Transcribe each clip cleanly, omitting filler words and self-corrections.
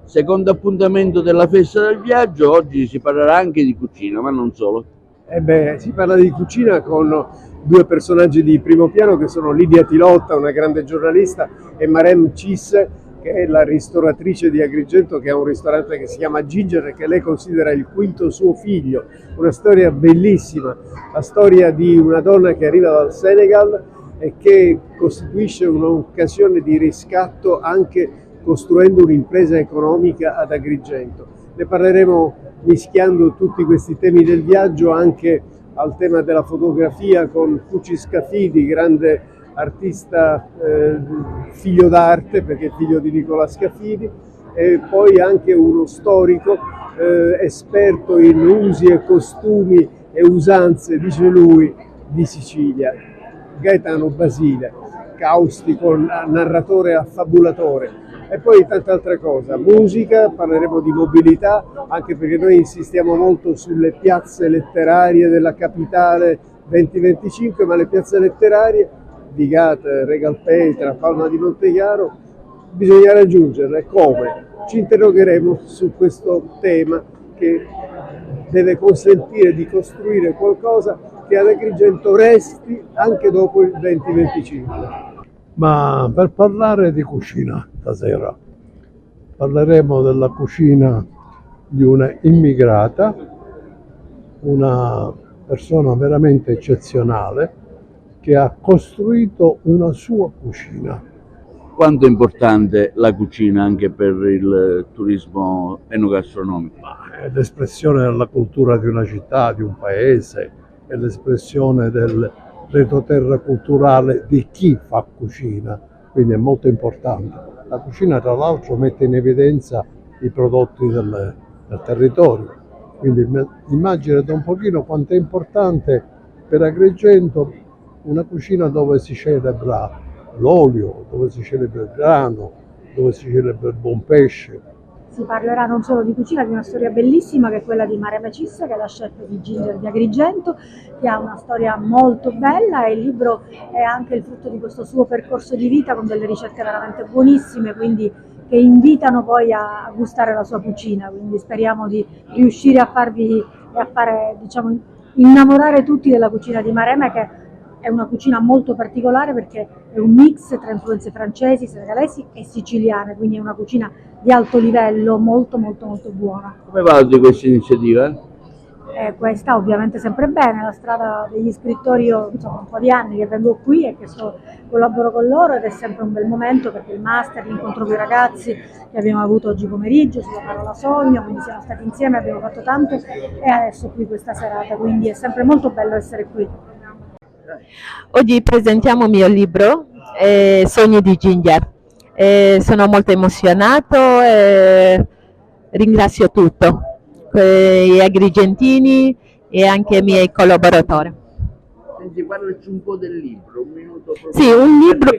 Secondo appuntamento della festa del viaggio, oggi si parlerà anche di cucina, ma non solo. Si parla di cucina con due personaggi di primo piano che sono Lidia Tilotta, una grande giornalista, e Marem Cis, che è la ristoratrice di Agrigento, che ha un ristorante che si chiama Ginger e che lei considera il quinto suo figlio. Una storia bellissima, la storia di una donna che arriva dal Senegal e che costituisce un'occasione di riscatto anche costruendo un'impresa economica ad Agrigento. Ne parleremo mischiando tutti questi temi del viaggio anche al tema della fotografia con Cucci Scafidi, grande artista figlio d'arte perché è figlio di Nicola Scafidi, e poi anche uno storico esperto in usi e costumi e usanze, dice lui, di Sicilia, Gaetano Basile, caustico, narratore affabulatore. E poi tante altre cose, musica, parleremo di mobilità, anche perché noi insistiamo molto sulle piazze letterarie della capitale 2025, ma le piazze letterarie, Vigate, Regalpetra, Palma di Montechiaro, bisogna raggiungerle. Come? Ci interrogheremo su questo tema che deve consentire di costruire qualcosa che ad Agrigento resti anche dopo il 2025. Ma per parlare di cucina stasera, parleremo della cucina di una immigrata, una persona veramente eccezionale che ha costruito una sua cucina. Quanto è importante la cucina anche per il turismo enogastronomico? È l'espressione della cultura di una città, di un paese, è l'espressione del retroterra culturale di chi fa cucina, quindi è molto importante. La cucina tra l'altro mette in evidenza i prodotti del territorio, quindi immaginate un pochino quanto è importante per Agrigento una cucina dove si celebra l'olio, dove si celebra il grano, dove si celebra il buon pesce. Si parlerà non solo di cucina, di una storia bellissima che è quella di Marema Cissa, che è la chef di Ginger di Agrigento, che ha una storia molto bella, e il libro è anche il frutto di questo suo percorso di vita con delle ricette veramente buonissime, quindi che invitano poi a gustare la sua cucina, quindi speriamo di riuscire a farvi e a fare, diciamo, innamorare tutti della cucina di Marema, che è una cucina molto particolare perché è un mix tra influenze francesi, senegalesi e siciliane, quindi è una cucina di alto livello, molto molto molto buona. Come valuti questa iniziativa? Questa ovviamente sempre bene, la strada degli scrittori, io insomma un po' di anni che vengo qui e che collaboro con loro, ed è sempre un bel momento perché il master, l'incontro con i ragazzi che abbiamo avuto oggi pomeriggio sulla parola sogno, quindi siamo stati insieme, abbiamo fatto tanto, e adesso qui questa serata, quindi è sempre molto bello essere qui. Oggi presentiamo il mio libro, Sogni di Ginger. Sono molto emozionato e ringrazio tutto, gli agrigentini e anche i miei collaboratori. Senti, parlaci un po' del libro, un minuto. Sì, un libro.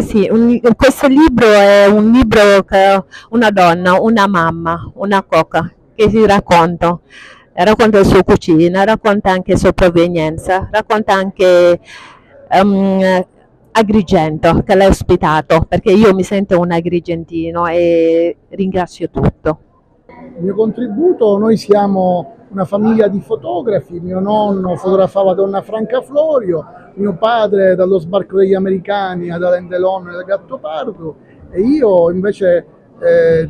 Sì, Questo libro è un libro che una donna, una mamma, una cuoca che si racconta la sua cucina, racconta anche la sua provenienza, racconta anche Agrigento che l'ha ospitato, perché io mi sento un agrigentino e ringrazio tutto. Il mio contributo: noi siamo una famiglia di fotografi, mio nonno fotografava Donna Franca Florio, mio padre dallo sbarco degli americani ad Alain Delon e del Gattopardo, e io invece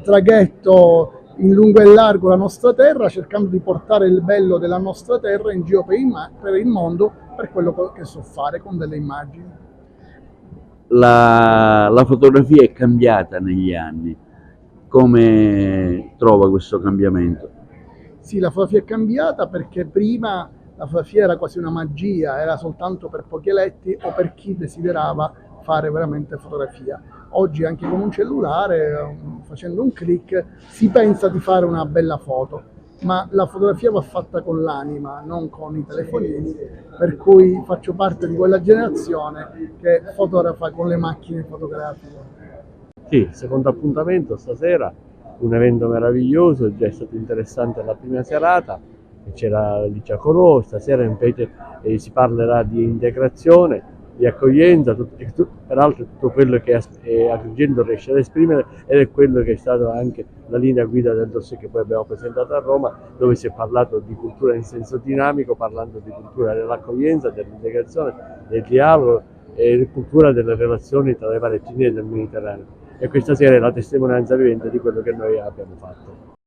traghetto in lungo e largo la nostra terra cercando di portare il bello della nostra terra in giro per il mondo, per quello che so fare con delle immagini. La fotografia è cambiata negli anni. Come trova questo cambiamento? Sì, la fotografia è cambiata perché prima la fotografia era quasi una magia, era soltanto per pochi eletti o per chi desiderava fare veramente fotografia. Oggi anche con un cellulare, facendo un click, si pensa di fare una bella foto, ma la fotografia va fatta con l'anima, non con i telefonini, per cui faccio parte di quella generazione che fotografa con le macchine fotografiche. Sì, secondo appuntamento stasera, un evento meraviglioso, è già stato interessante la prima serata, c'era Licia Colò, stasera invece si parlerà di integrazione di accoglienza, peraltro tutto quello che Agrigento riesce ad esprimere, ed è quello che è stato anche la linea guida del dossier che poi abbiamo presentato a Roma, dove si è parlato di cultura in senso dinamico, parlando di cultura dell'accoglienza, dell'integrazione, del dialogo e di cultura delle relazioni tra le varie etnie del Mediterraneo. E questa sera è la testimonianza vivente di quello che noi abbiamo fatto.